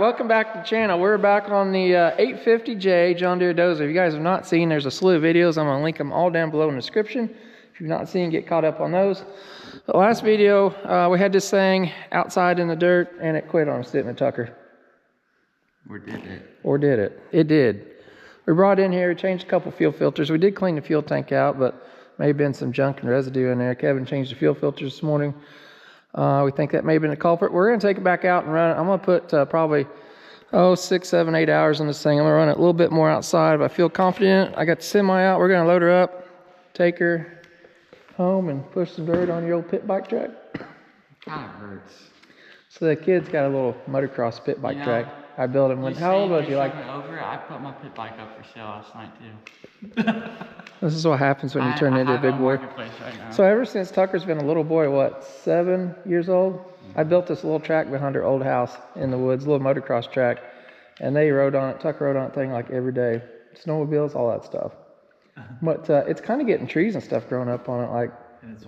welcome back to the channel. We're back on the 850J John Deere dozer. If you guys have not seen, there's a slew of videos. I'm gonna link them all down below in the description. If you've not seen, get caught up on those. The last video, we had this thing outside in the dirt and it quit on us, didn't it, Tucker? Or did it? Or did it? It did. We brought it in here, changed a couple fuel filters. We did clean the fuel tank out, but may have been some junk and residue in there. Kevin changed the fuel filters this morning. We think that may have been the culprit. We're going to take it back out and run it. I'm going to put probably 6, 7, 8 hours in this thing. I'm going to run it a little bit more outside, but I feel confident. I got the semi out. We're going to load her up, take her home, and push some dirt on your old pit bike track. It kind of hurts. So the kid's got a little motocross pit bike track. I built him when, how old was you? Like, I put my pit bike up for sale last night too. This is what happens when you turn into a big boy. Right, so ever since Tucker's been a little boy, what, 7 years old? I built this little track behind our old house in the woods, a little motocross track, and they rode on it. Tucker rode on it thing like every day. Snowmobiles, all that stuff. But it's kind of getting trees and stuff growing up on it, like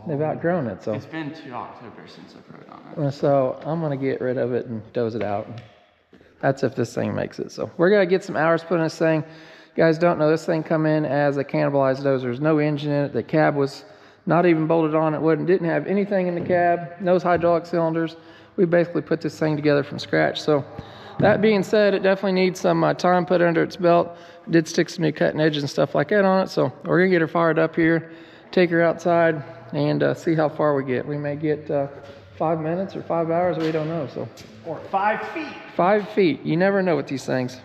they've outgrown it. So it's been 2 October since I rode on it. So I'm gonna get rid of it and doze it out. That's if this thing makes it. So we're gonna get some hours put in this thing. You guys don't know, this thing come in as a cannibalized dozer. There's no engine in it. The cab was not even bolted on. It didn't have anything in the cab. No hydraulic cylinders. We basically put this thing together from scratch. So that being said, it definitely needs some time put under its belt. It did stick some new cutting edges and stuff like that on it. So we're gonna get her fired up here, take her outside, and see how far we get. We may get 5 minutes or 5 hours, we don't know. So, or 5 feet. 5 feet. You never know with these things.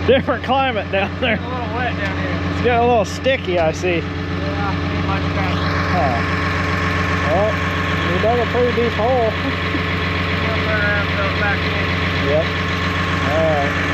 Different climate down there. It's a little wet down here. It's got a little sticky, I see. Yeah, ain't much faster. Well, we dug a pretty deep hole. We'll turn around and fill it back in. Yep. All right.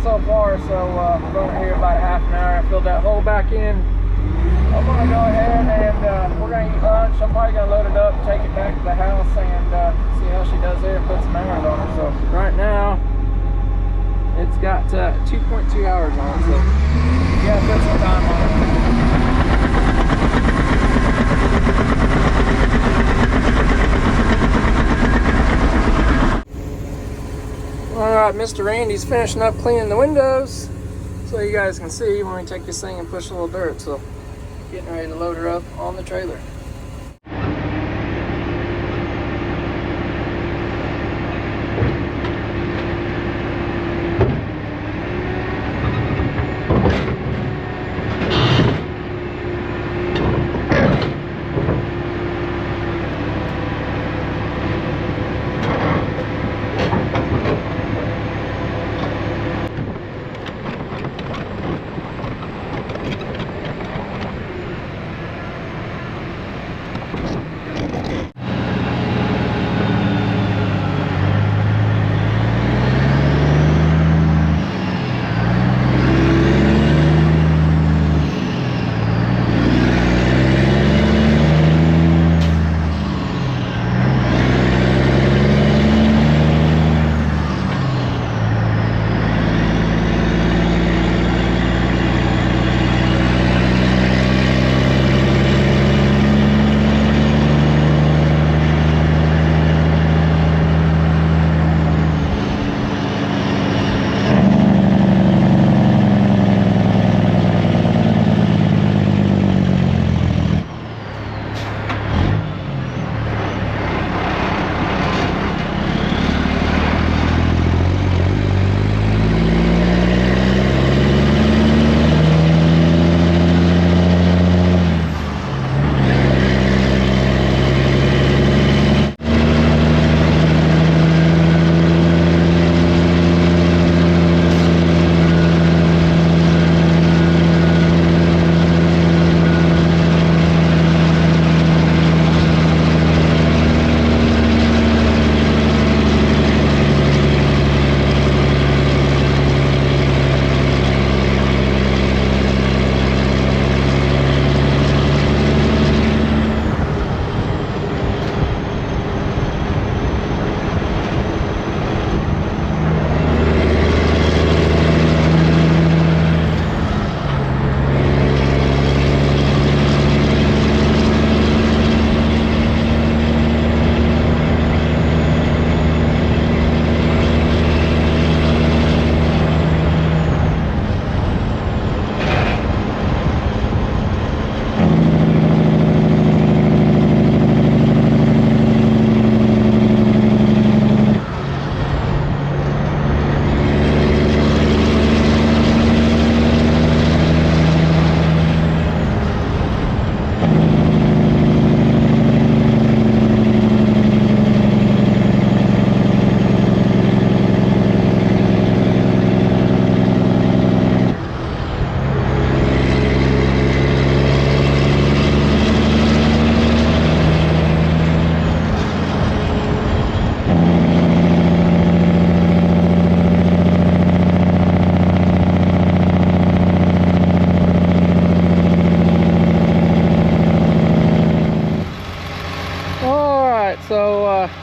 so far, so we're going to here about a half an hour. I filled that hole back in. I'm going to go ahead and we're going to eat lunch. I'm probably going to load it up, take it back to the house, and see how she does there and put some hours on her. So right now, it's got 2.2 hours on it, so you got to put some time on it. Alright, Mr. Randy's finishing up cleaning the windows so you guys can see when we take this thing and push a little dirt. So getting ready to load her up on the trailer.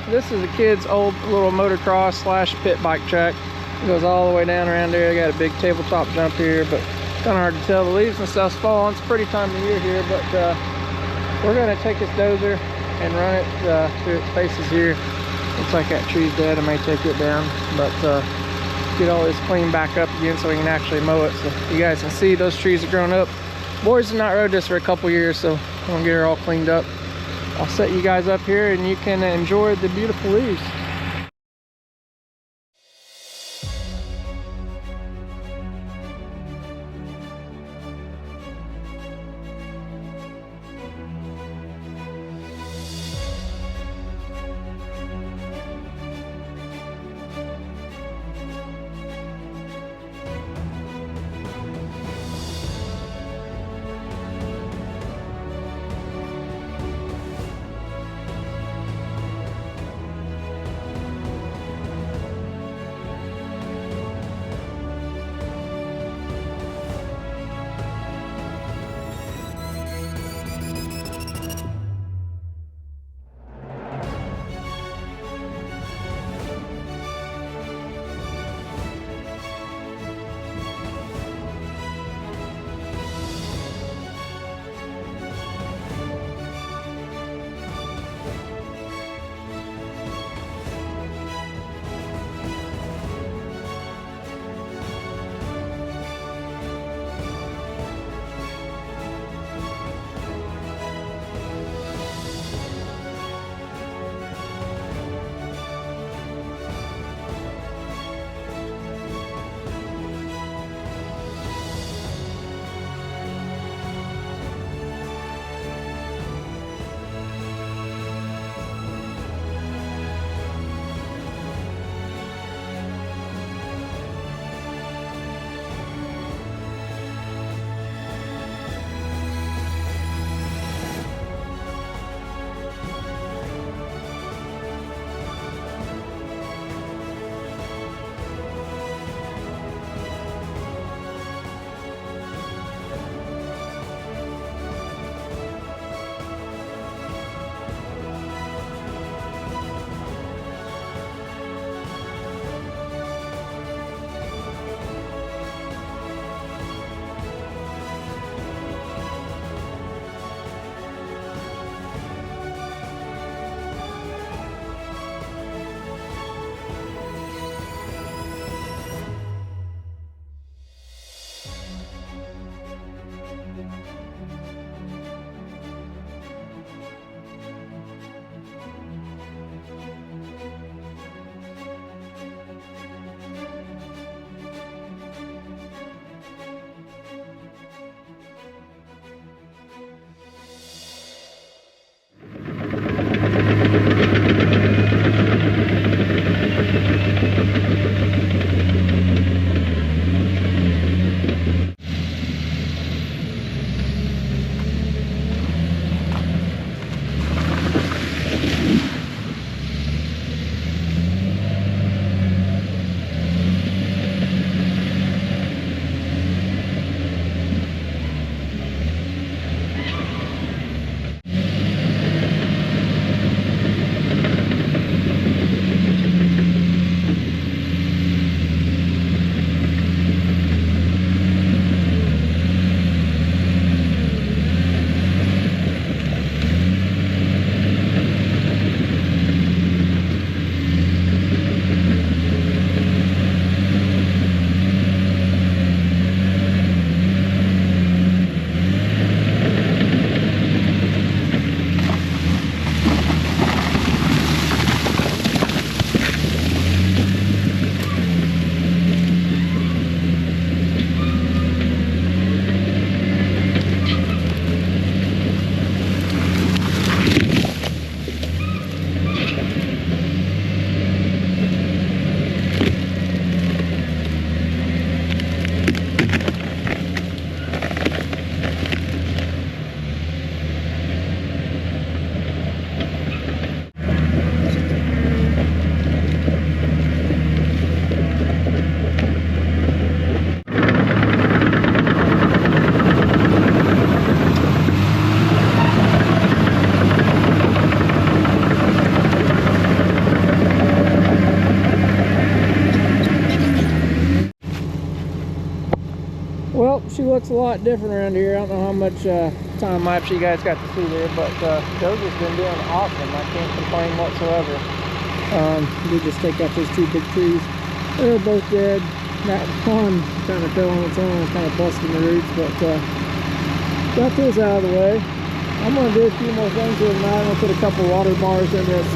this is a kid's old little motocross slash pit bike track. It goes all the way down around there. They got a big tabletop jump here, but kind of hard to tell. The leaves and stuff's falling. It's a pretty time of year here, but we're gonna take this dozer and run it through its paces here. Looks like that tree's dead. I may take it down, but get all this cleaned back up again so we can actually mow it. So you guys can see those trees have grown up. Boys have not rode this for a couple years, so I'm gonna get her all cleaned up. I'll set you guys up here and you can enjoy the beautiful leaves. looks a lot different around here. I don't know how much Time lapse you guys got to see there, but Dozer's been doing awesome. I can't complain whatsoever. we just take out those two big trees. They're both dead. That one kind of fell on its own and kind of busting the roots, but got this out of the way. I'm going to do a few more things here tonight. I'm going to put a couple water bars in this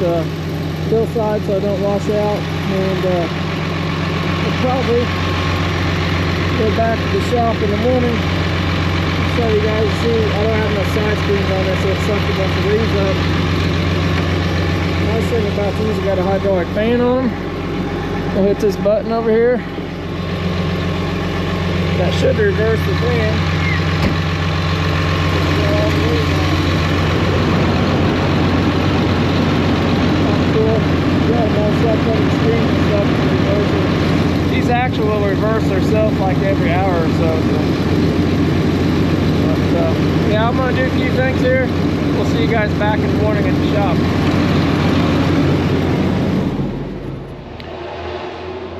hillside so I don't wash out, and I'll probably go back to the shop in the morning. Show you guys. See, I don't have no side screens on this, so it's something about the leaves up. Nice thing about these, I got a hydraulic fan on them. I'll hit this button over here. That should reverse the fan. These actually will reverse themselves like every hour or so. But, yeah, I'm going to do a few things here. We'll see you guys back in the morning at the shop.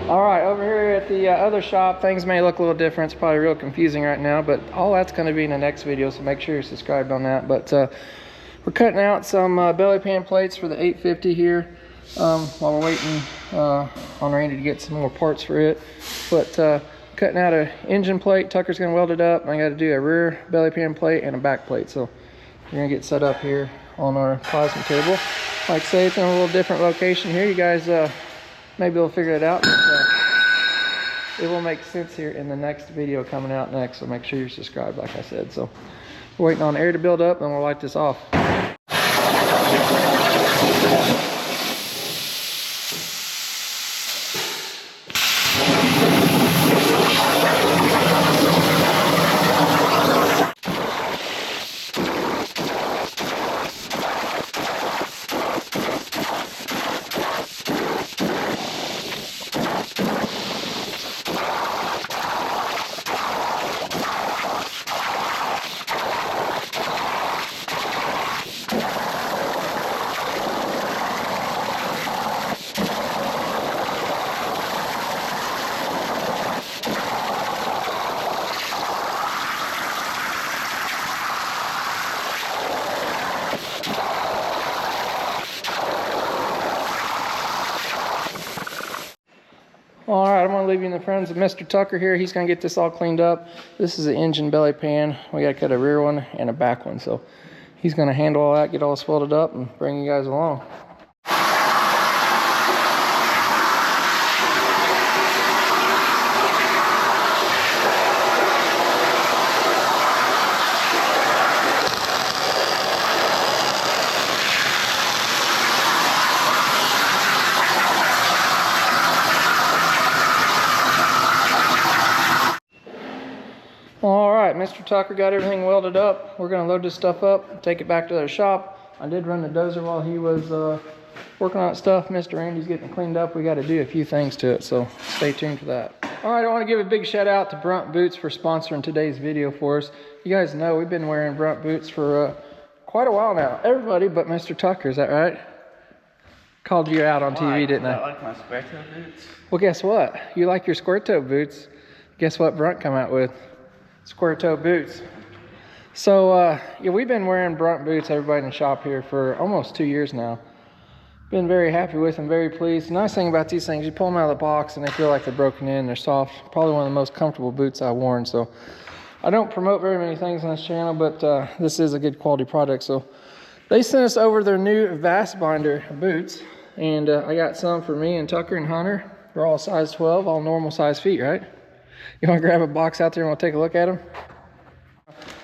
Alright, over here at the other shop, things may look a little different. It's probably real confusing right now, but all that's going to be in the next video, so make sure you're subscribed on that. But we're cutting out some belly pan plates for the 850 here while we're waiting on Randy to get some more parts for it. But cutting out an engine plate, Tucker's going to weld it up, and I got to do a rear belly pan plate and a back plate. So we're going to get set up here on our plasma table. Like I say, it's in a little different location here. You guys maybe we'll figure it out, but it will make sense here in the next video coming out next, so make sure you're subscribed like I said. So we're waiting on air to build up and we'll light this off. All right, I'm gonna leave you in the friends of Mr. Tucker here. He's gonna get this all cleaned up. This is the engine belly pan. We gotta cut a rear one and a back one. So he's gonna handle all that, get all welded up, and bring you guys along. Alright, Mr. Tucker got everything welded up. We're going to load this stuff up, take it back to their shop. I did run the dozer while he was working on that stuff. Mr. Randy's getting it cleaned up. We got to do a few things to it, so stay tuned for that. Alright, I want to give a big shout out to Brunt Boots for sponsoring today's video for us. You guys know we've been wearing Brunt boots for quite a while now. Everybody but Mr. Tucker, is that right? Called you out on TV, didn't I? I like my square toe boots. Well, guess what? You like your square toe boots. Guess what Brunt come out with? Square toe boots. So yeah, we've been wearing Brunt boots, everybody in the shop here, for almost 2 years now. Been very happy with them, very pleased. The nice thing about these things, you pull them out of the box and they feel like they're broken in, they're soft. Probably one of the most comfortable boots I've worn. So I don't promote very many things on this channel, but this is a good quality product. So they sent us over their new Vast Binder boots, and I got some for me and Tucker and Hunter. They're all size 12, all normal size feet, right? You want to grab a box out there and we'll take a look at them?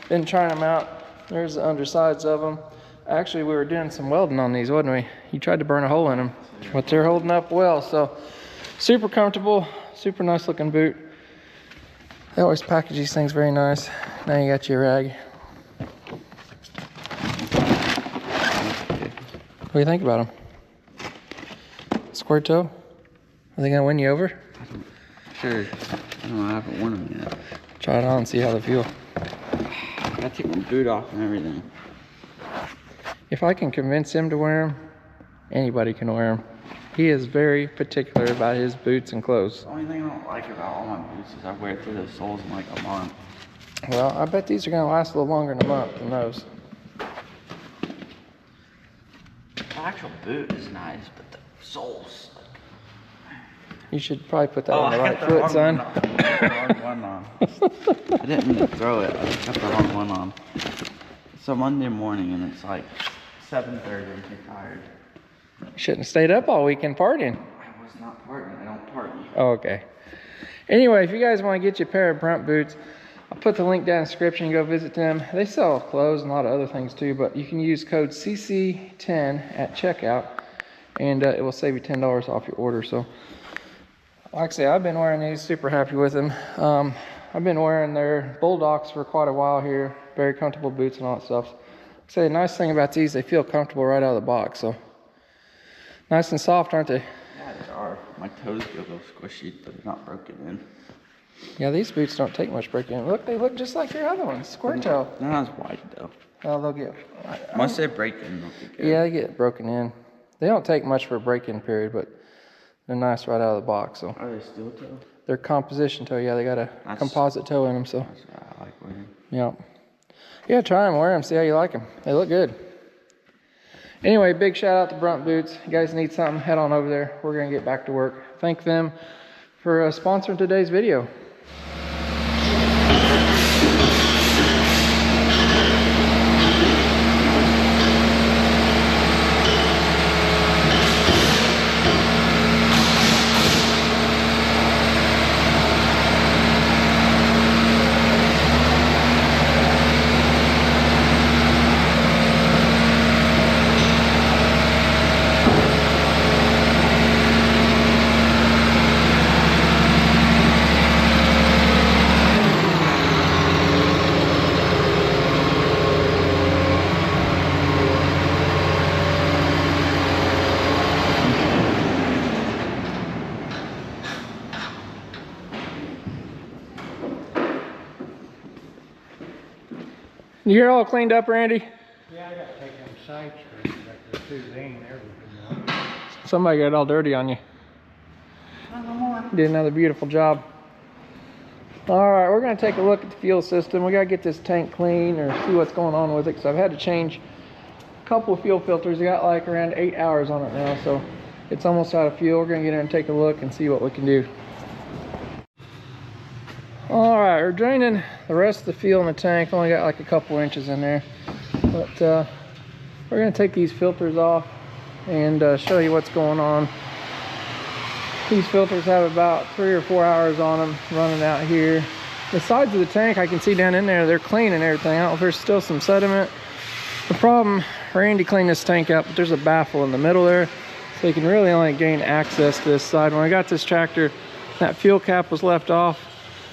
Been trying them out. There's the undersides of them. Actually, we were doing some welding on these, wasn't we? You tried to burn a hole in them, but they're holding up well. So super comfortable, super nice looking boot. They always package these things very nice. Now you got your rag. What do you think about them? Square toe? Are they gonna win you over? Sure. No, I haven't worn them yet. Try it on and see how they feel. I gotta take my boot off and everything. If I can convince him to wear them, anybody can wear them. He is very particular about his boots and clothes. The only thing I don't like about all my boots is I wear it through the soles in like a month. Well, I bet these are gonna last a little longer than a month than those. The actual boot is nice, but the soles. You should probably put that on the I right got the foot, wrong son. one on. I got the wrong one on. I didn't mean to throw it. I just got the wrong one on. It's a Monday morning and it's like 7:30. I'm too tired. Shouldn't have stayed up all weekend partying. I was not partying. I don't party. Oh, okay. Anyway, if you guys want to get you a pair of Brunt boots, I'll put the link down in the description and go visit them. They sell clothes and a lot of other things too, but you can use code CC10 at checkout and it will save you $10 off your order. So, like I say, I've been wearing these, super happy with them. I've been wearing their Bulldogs for quite a while here. Very comfortable boots and all that stuff. Like I say, the nice thing about these, they feel comfortable right out of the box. So, nice and soft, aren't they? Yeah, they are. My toes feel a little squishy, but they're not broken in. Yeah, these boots don't take much breaking in. Look, they look just like your other ones, square toe. They're not as wide though. Oh, they'll get... Once they break in, they'll be good. Yeah, they get broken in. They don't take much for a break-in period, but they're nice right out of the box. So Are they steel toe? they're composition toe. Yeah, they got a composite toe in them. So That's what I like wearing. yeah, yeah. Try them, wear them, see how you like them. They look good. Anyway, big shout out to Brunt Boots. You guys need something, head on over there. We're gonna get back to work. Thank them for sponsoring today's video. You get all cleaned up, Randy? Yeah, I gotta take them side screws back there too. They ain't ever been done. Somebody got it all dirty on you. Did another beautiful job. All right, we're gonna take a look at the fuel system. We gotta get this tank clean or see what's going on with it, because I've had to change a couple of fuel filters. I got like around 8 hours on it now, so it's almost out of fuel. We're gonna get in and take a look and see what we can do. All right, we're draining the rest of the fuel in the tank. Only got like a couple inches in there, but we're gonna take these filters off and show you what's going on. These filters have about 3 or 4 hours on them running out here. The sides of the tank, I can see down in there, they're clean and everything. I don't know if there's still some sediment. The problem, Randy cleaned this tank out, but there's a baffle in the middle there, so you can really only gain access to this side. When I got this tractor, that fuel cap was left off,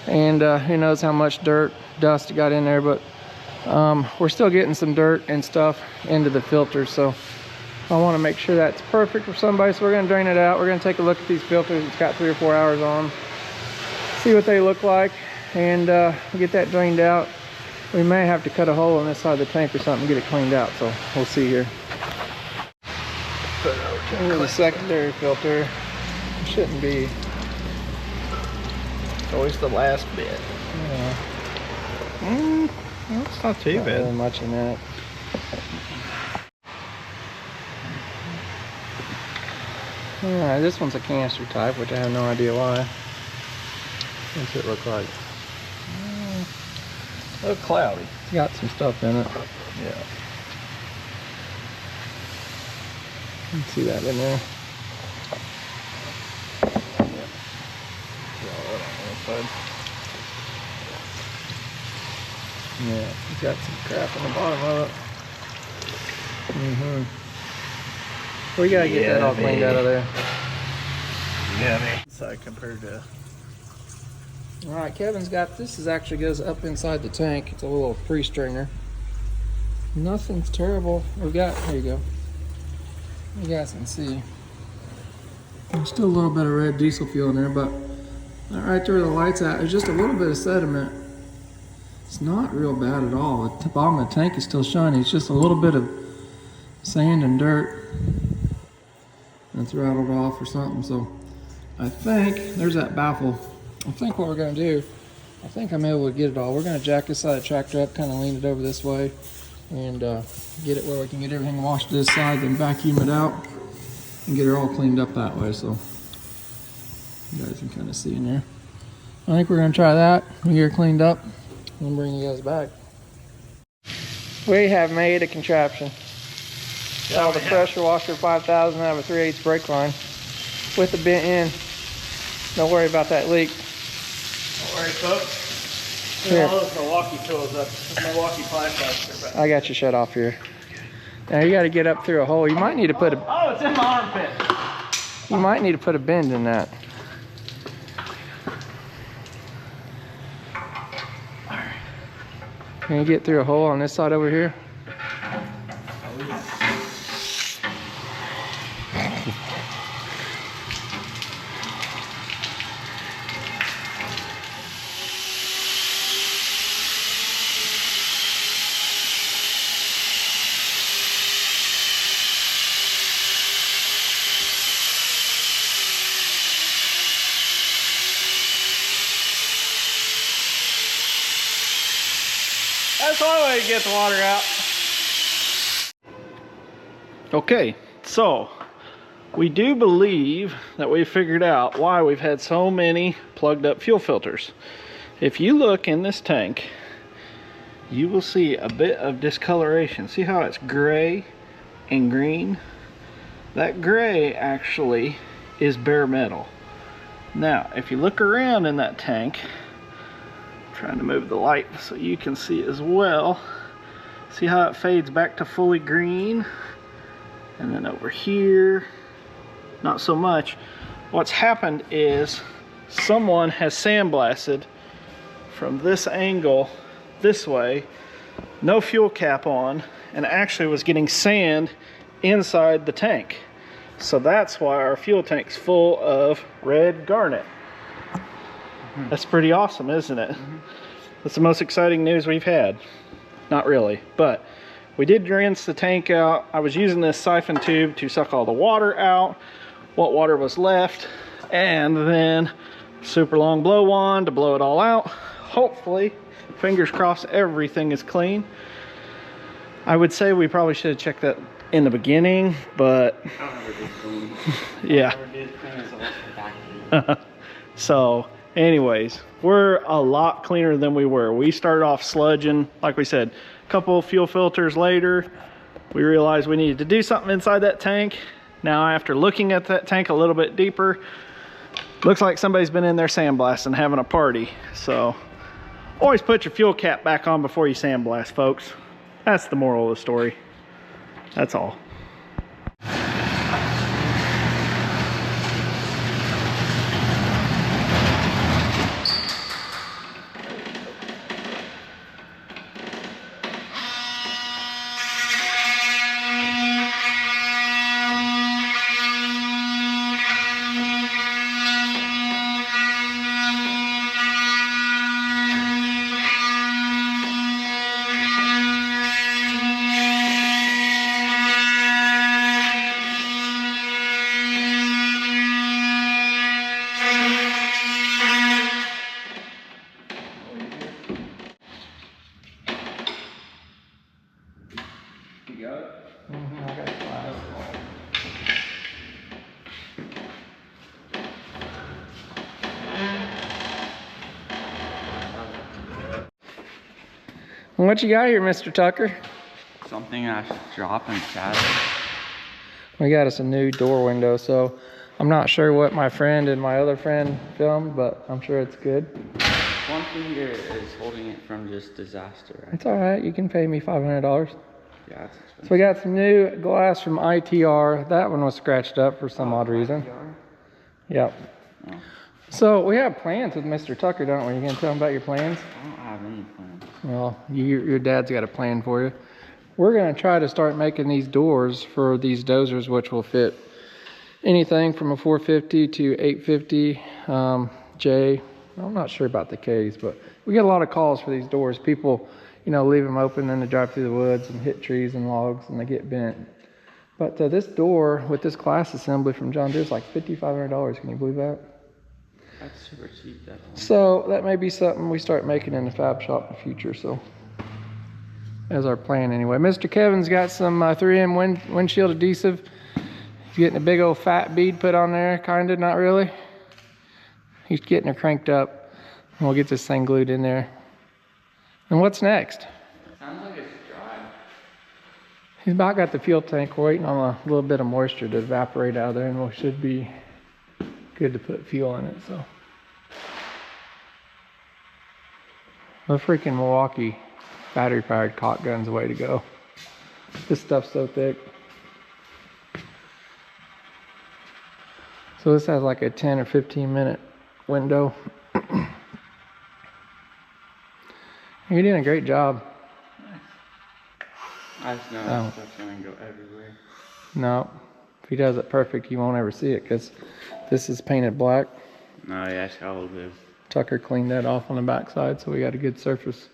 and who knows how much dirt, dust got in there, but we're still getting some dirt and stuff into the filters, so I want to make sure that's perfect for somebody. So we're going to drain it out. We're going to take a look at these filters. It's got 3 or 4 hours on them, see what they look like, and get that drained out. We may have to cut a hole in this side of the tank or something and get it cleaned out, so we'll see here. Here's the secondary filter. It shouldn't be. It's always the last bit. Yeah. Well, it's not too Not bad. really much in that. Alright, this one's a canister type, which I have no idea why. What's it look like? A little cloudy. It's got some stuff in it. Yeah. You can see that in there. Yeah, it's got some crap in the bottom of it. We gotta get that all cleaned out of there. Yummy. So compared to Alright, Kevin's got this. Actually goes up inside the tank. It's a little pre-strainer. Nothing's terrible. We've got, here you go. You guys can see. There's still a little bit of red diesel fuel in there, but right there where the light's at, there's just a little bit of sediment. It's not real bad at all. The bottom of the tank is still shiny. It's just a little bit of sand and dirt that's rattled off or something. So I think there's that baffle. I think what we're going to do I think I'm able to get it all. We're gonna jack this side of the tractor up, kind of lean it over this way, and get it where we can get everything washed to this side, then vacuum it out and get it all cleaned up that way. So you guys can kind of see in there. I think we're gonna try that. We get it cleaned up and bring you guys back. We have made a contraption. Out of the pressure washer 5000 out of a 3/8 brake line with the bent end. Don't worry about that leak. Don't worry, folks. Here. All those Milwaukee tools up. Milwaukee flashlights. I got you shut off here. Now you got to get up through a hole. You might need to put a. Oh, it's in my armpit. You might need to put a bend in that. Can you get through a hole on this side over here? That's one way to get the water out. Okay, so we do believe that we figured out why we've had so many plugged up fuel filters. If you look in this tank, you will see a bit of discoloration. See how it's gray and green? That gray actually is bare metal. Now, if you look around in that tank, trying to move the light so you can see as well. See how it fades back to fully green? And then over here, not so much. What's happened is someone has sandblasted from this angle this way, no fuel cap on, and actually was getting sand inside the tank. So that's why our fuel tank's full of red garnet. That's pretty awesome, isn't it? That's the most exciting news we've had. Not really, but we did rinse the tank out. I was using this siphon tube to suck all the water out, what water was left, and then super long blow wand to blow it all out. Hopefully, fingers crossed, everything is clean. I would say we probably should have checked that in the beginning, but yeah. So anyways, we're a lot cleaner than we were. We started off sludging, like we said, a couple fuel filters later, we realized we needed to do something inside that tank. Now, after looking at that tank a little bit deeper, looks like somebody's been in there sandblasting, having a party. So always put your fuel cap back on before you sandblast, folks. That's the moral of the story. That's all. What you got here, Mr. Tucker? Something I drop and shatter. We got us a new door window, so I'm not sure what my friend and my other friend filmed, but I'm sure it's good. One finger is holding it from just disaster. Right? It's all right. You can pay me $500. Yeah, it's expensive. So we got some new glass from ITR. That one was scratched up for some odd reason. Yep. Oh. So we have plans with Mr. Tucker, don't we? You gonna tell him about your plans? I don't have any plans. Well, your dad's got a plan for you. We're gonna try to start making these doors for these dozers, which will fit anything from a 450 to 850 J. I'm not sure about the Ks, but we get a lot of calls for these doors. People, you know, leave them open and they drive through the woods and hit trees and logs and they get bent. But this door with this glass assembly from John Deere is like $5,500. Can you believe that? That's super cheap, that one. So that may be something we start making in the fab shop in the future. So as our plan anyway. Mr. Kevin's got some 3M windshield adhesive. He's getting a big old fat bead put on there, kinda, not really. He's getting her cranked up. And we'll get this thing glued in there. And what's next? Sounds like it's dry. He's about got the fuel tank. We're waiting on a little bit of moisture to evaporate out of there, and we should be good to put fuel in it. So the freaking Milwaukee battery powered caulk gun's the way to go. This stuff's so thick. So this has like a 10 or 15 minute window. You're doing a great job. I just know that stuff's gonna go everywhere. No, if he does it perfect, you won't ever see it because this is painted black. No, yeah, it's all good. Tucker cleaned that off on the back side, so we got a good surface.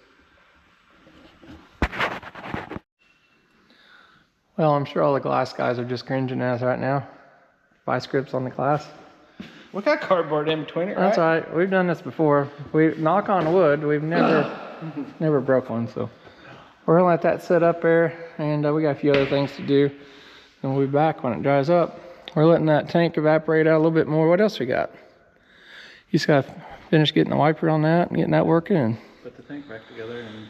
Well, I'm sure all the glass guys are just cringing at us right now. Vice grips on the glass. We got cardboard in between it, right? That's all right. We've done this before. We knock on wood. We've never broke one, so we're gonna let that sit up there, and we got a few other things to do, and we'll be back when it dries up. We're letting that tank evaporate out a little bit more. What else we got? You just gotta finish getting the wiper on that and getting that working, and Put the tank back together and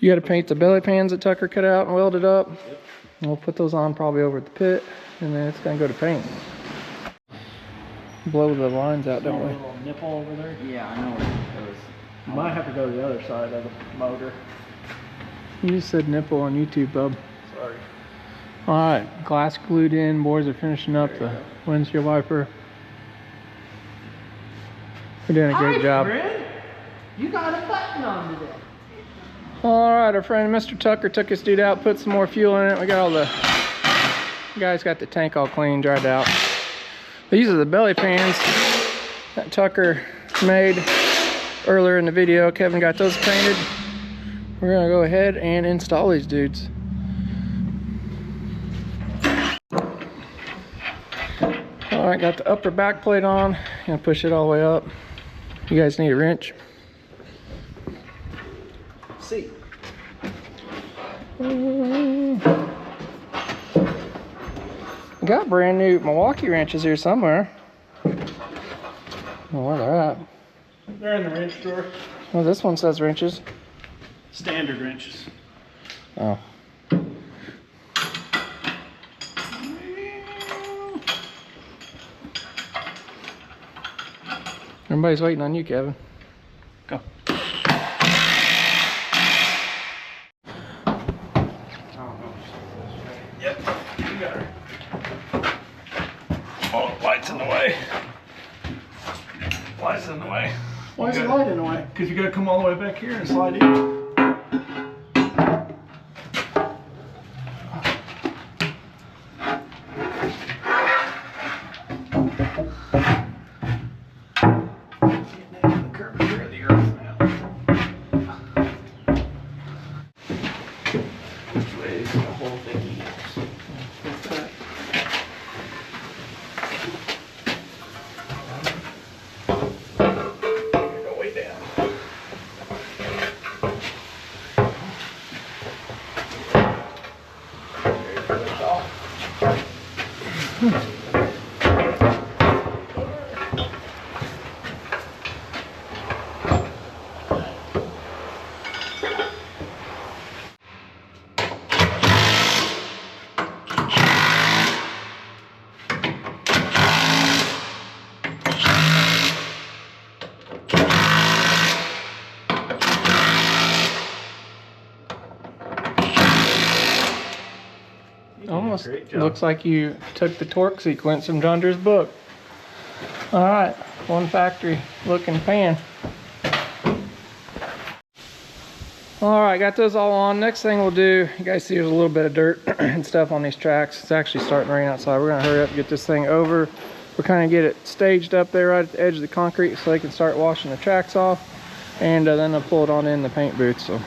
you gotta paint the belly pans that Tucker cut out and welded up. Yep. And we'll put those on probably over at the pit, and then it's gonna go to paint. Blow the lines out, don't we? little nipple over there. Yeah, I know where it goes. Might have to go to the other side of the motor. You just said nipple on YouTube, bub. Sorry. All right, glass glued in. Boys are finishing up the windshield wiper. We're doing a great job. You got a button on today. All right, our friend Mr. Tucker took his dude out, put some more fuel in it. We got all the guys got the tank all clean, dried out. These are the belly pans that Tucker made earlier in the video. Kevin got those painted. We're gonna go ahead and install these dudes. All right, got the upper back plate on. Gonna push it all the way up. You guys need a wrench? See. Got brand new Milwaukee wrenches here somewhere. I don't know where they're at. They're in the wrench drawer. Oh, this one says wrenches. Standard wrenches. Oh. Everybody's waiting on you, Kevin. Go. Yep, you got her. Oh, light's in the way. Light's in the way. Why is the light in the way? Because you got to come all the way back here and slide in. Almost Great job. looks like you took the torque sequence from John Deere's book. All right, one factory looking pan. All right, got those all on. Next thing we'll do, you guys see there's a little bit of dirt and stuff on these tracks. It's actually starting to rain outside. We're gonna hurry up and get this thing over. We're kind of get it staged up there right at the edge of the concrete so they can start washing the tracks off. And then they'll pull it on in the paint booth. So.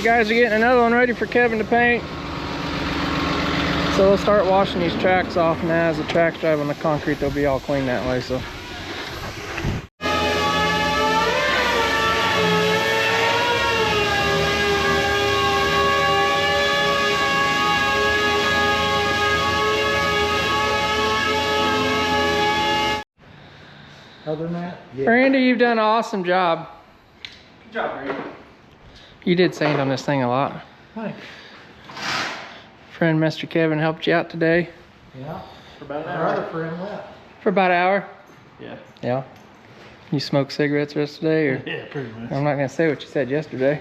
right, guys are getting another one ready for Kevin to paint. So we'll start washing these tracks off now. As the tracks drive on the concrete, they'll be all clean that way. So. Other than that, yeah. Randy, you've done an awesome job. Good job, Randy. You did sand on this thing a lot. Thanks. Friend Mr. Kevin helped you out today Yeah. For about an Our other hour. friend left. for about an hour. Yeah. Yeah. You smoked cigarettes the rest of the day, or Yeah, pretty much. I'm not gonna say what you said yesterday.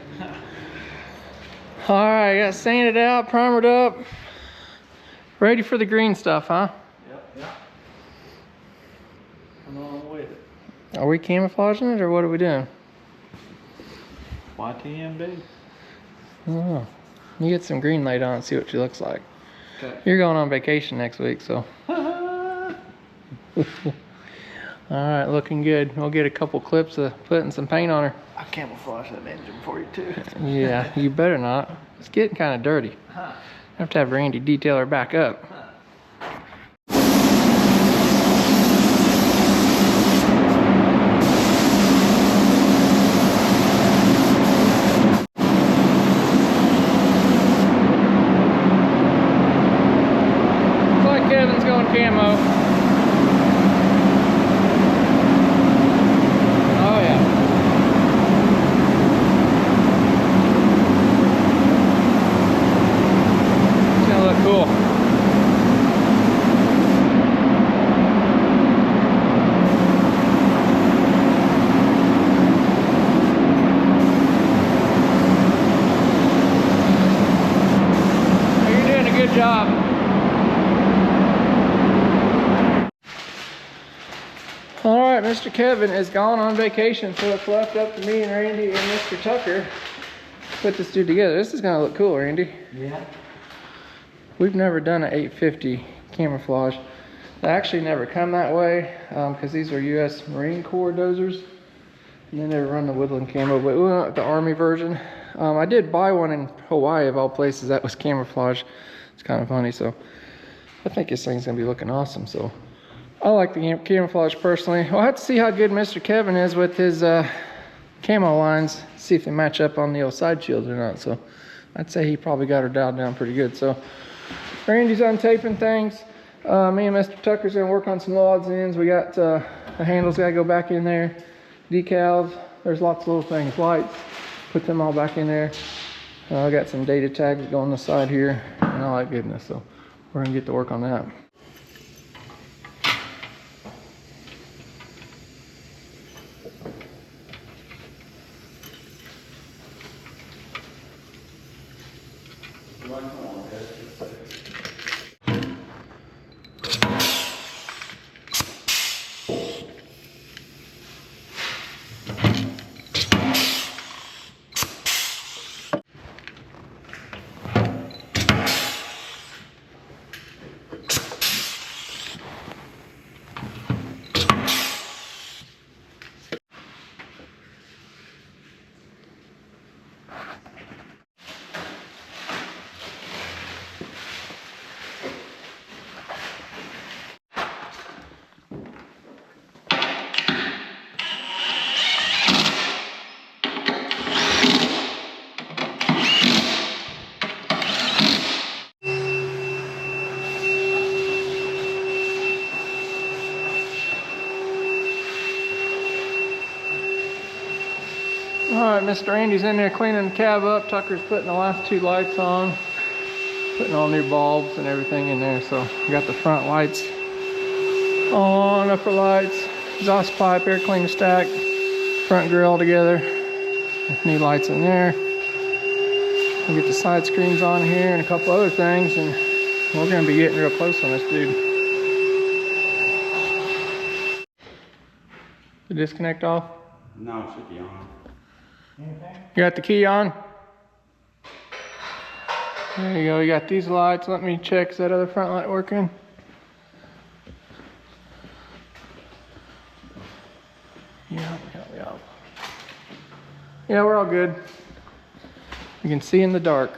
All right, got sanded out, primered up, ready for the green stuff, huh? Yep. Come on with it. Are we camouflaging it, or what are we doing? YTMB. I don't know. You get some green light on and see what she looks like. Okay. You're going on vacation next week, so. All right, looking good. We'll get a couple clips of putting some paint on her. I camouflage that engine for you too. Yeah, you better not. It's getting kind of dirty. Huh. I have to have Randy detail her back up. Looks like Kevin's going camo. Oh yeah. It's gonna look cool. You're doing a good job. All right, Mr. Kevin is gone on vacation, so it's left up to me and Randy and Mr. Tucker to put this dude together. This is gonna look cool, Randy. Yeah. We've never done an 850 camouflage. They actually never come that way because these are U.S. Marine Corps dozers. And they never run the woodland camo, but we went with the Army version. I did buy one in Hawaii, of all places, that was camouflage. It's kind of funny, so I think this thing's gonna be looking awesome. So I like the camouflage personally. We'll have to see how good Mr. Kevin is with his camo lines, see if they match up on the old side shields or not. So I'd say he probably got her dialed down pretty good. So Randy's untaping things. Me and Mr. Tucker's gonna work on some low odds and ends. We got the handles gotta go back in there, decals. There's lots of little things, lights. Put them all back in there. I got some data tags that go on the side here and all that goodness. So we're gonna get to work on that. Alright, Mr. Andy's in there cleaning the cab up. Tucker's putting the last two lights on. Putting all new bulbs and everything in there. So we got the front lights on, upper lights, exhaust pipe, air cleaner stack, front grill together. New lights in there. We'll get the side screens on here and a couple other things, and we're gonna be getting real close on this dude. The disconnect off? No, it should be on. You got the key on? There you go, you got these lights. Let me check, is that other front light working? Yeah, we're all good. You can see in the dark.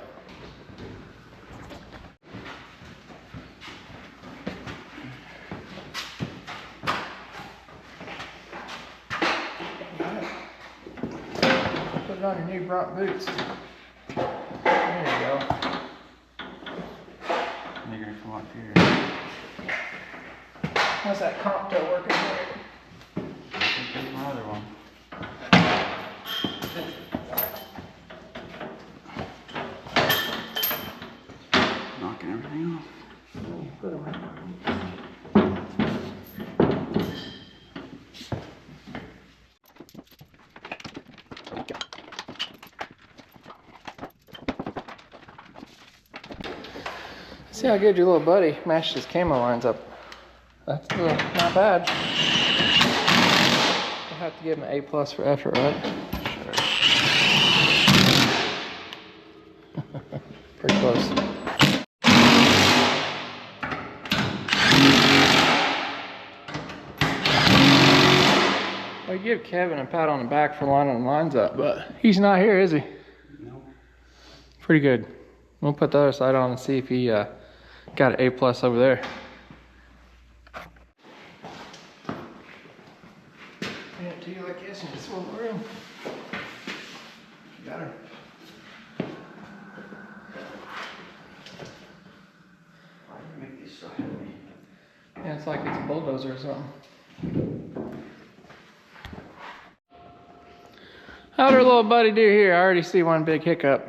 Put it on your new Brunt boots. There you go. Bigger from up here. How's that comp toe working here? There's my other one. Knocking everything off. Put them in. See how good your little buddy mashed his camo lines up. That's not bad. We'll have to give him an A+ for effort, right? Sure. Pretty close. I give Kevin a pat on the back for lining the lines up, but he's not here, is he? No. Pretty good. We'll put the other side on and see if he got an A+ over there. Hand it to you like this in this little room. Got her. Why do you make these so heavy? Yeah, it's like it's a bulldozer or something. How'd our little buddy do here? I already see one big hiccup.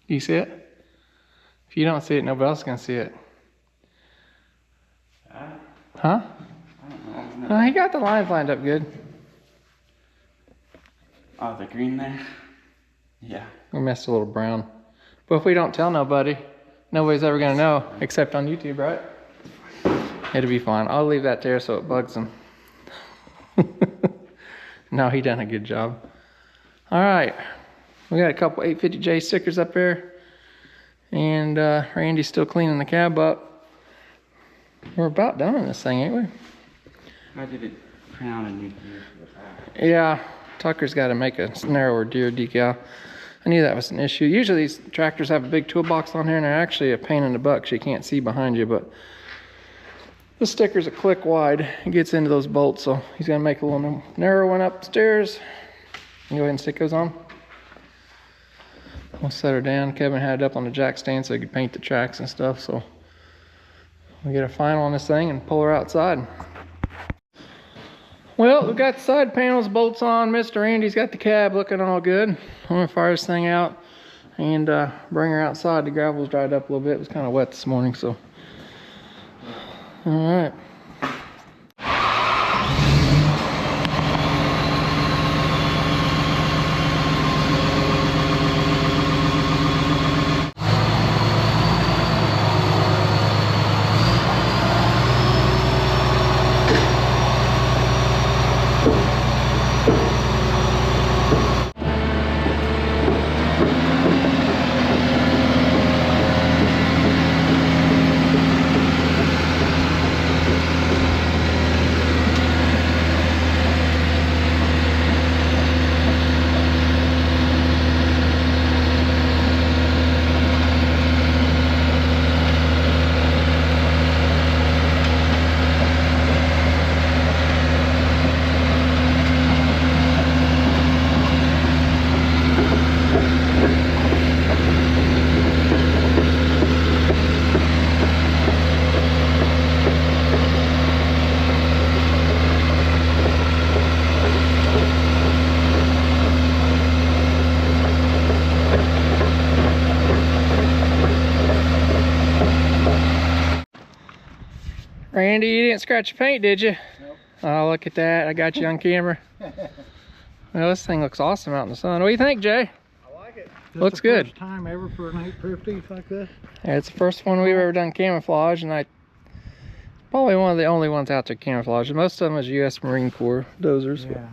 Do you see it? If you don't see it, nobody else is gonna see it. Huh? I don't know. He got the lines lined up good. Oh, the green there? Yeah. We messed a little brown. But if we don't tell nobody, nobody's ever gonna know, except on YouTube, right? It'll be fine. I'll leave that there so it bugs him. No, he done a good job. All right, we got a couple 850J stickers up there, and Randy's still cleaning the cab up. We're about done on this thing, ain't we? I did it print out a new Deere for the back. Yeah, Tucker's got to make a narrower Deere decal. I knew that was an issue. Usually these tractors have a big toolbox on here, and they're actually a pain in the butt 'cause you can't see behind you, but the sticker's a click wide. It gets into those bolts, so he's gonna make a little narrow one upstairs. Go ahead and stick those on. We'll set her down. Kevin had it up on the jack stand so he could paint the tracks and stuff, so we'll get a final on this thing and pull her outside. Well, we've got the side panels, bolts on. Mr. Andy's got the cab looking all good. I'm gonna fire this thing out and bring her outside. The gravel's dried up a little bit. It was kind of wet this morning, so. All right. Randy, you didn't scratch your paint, did you? Nope. Oh, look at that. I got you on camera. Well, this thing looks awesome out in the sun. What do you think, Jay? I like it. Looks good. First time ever for an 850 like this. Yeah, it's the first one we've ever done camouflage, and probably one of the only ones out there camouflage. Most of them is U.S. Marine Corps dozers. Yeah.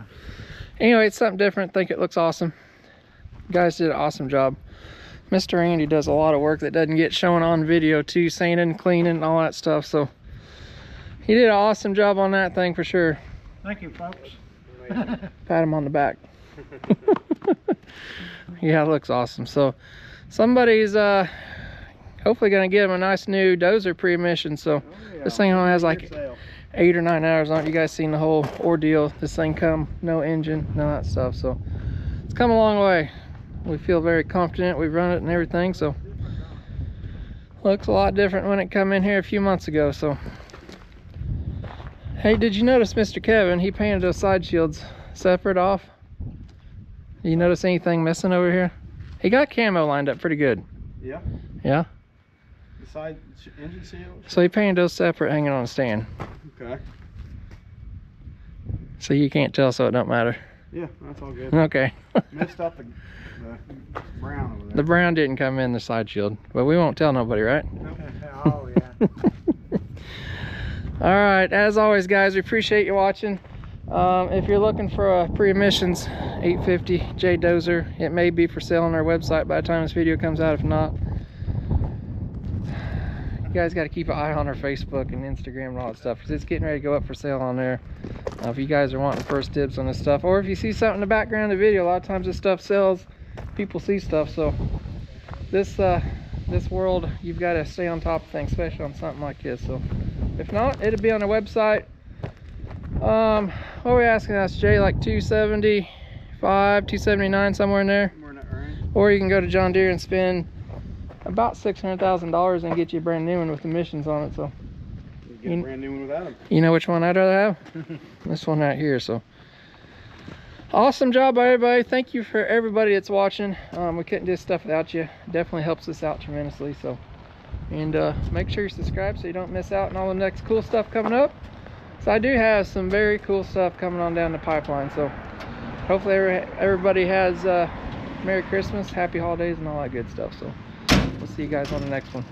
Anyway, it's something different. Think it looks awesome. You guys did an awesome job. Mr. Andy does a lot of work that doesn't get shown on video too, sanding, cleaning, and all that stuff. So he did an awesome job on that thing for sure. Thank you, folks. Pat him on the back. Yeah, it looks awesome. So somebody's hopefully gonna get him a nice new dozer pre-emission. So this thing only has like 8 or 9 hours on it. You guys seen the whole ordeal. This thing come, no engine, none of that stuff. So it's come a long way. We feel very confident. We've run it and everything. So looks a lot different when it come in here a few months ago. So hey, did you notice Mr. Kevin? He painted those side shields separate off. You notice anything missing over here? He got camo lined up pretty good. Yeah. Yeah. The side engine seal. So he painted those separate, hanging on a stand. Okay. So you can't tell, so it don't matter. Yeah, that's all good. Okay. Missed up the brown over there. The brown didn't come in the side shield, but we won't tell nobody, right? Oh yeah. All right, as always, guys, we appreciate you watching. If you're looking for a pre-emissions 850J dozer, it may be for sale on our website by the time this video comes out. If not, you guys got to keep an eye on our Facebook and Instagram and all that stuff, because it's getting ready to go up for sale on there. If you guys are wanting first dibs on this stuff, or if you see something in the background of the video, a lot of times this stuff sells, people see stuff. So this world, you've got to stay on top of things, especially on something like this. So if not, it'll be on our website. What are we asking us, Jay? Like 275, 279, somewhere in there. Or you can go to John Deere and spend about $600,000 and get you a brand new one with emissions on it. So Get a brand new one without them. you know which one I'd rather have? This one right here. So awesome job by everybody. Thank you for everybody that's watching. We couldn't do this stuff without you. It definitely helps us out tremendously. So, and make sure you subscribe so you don't miss out on all the next cool stuff coming up. So I do have some very cool stuff coming on down the pipeline. So hopefully everybody has Merry Christmas, Happy Holidays, and all that good stuff. So we'll see you guys on the next one.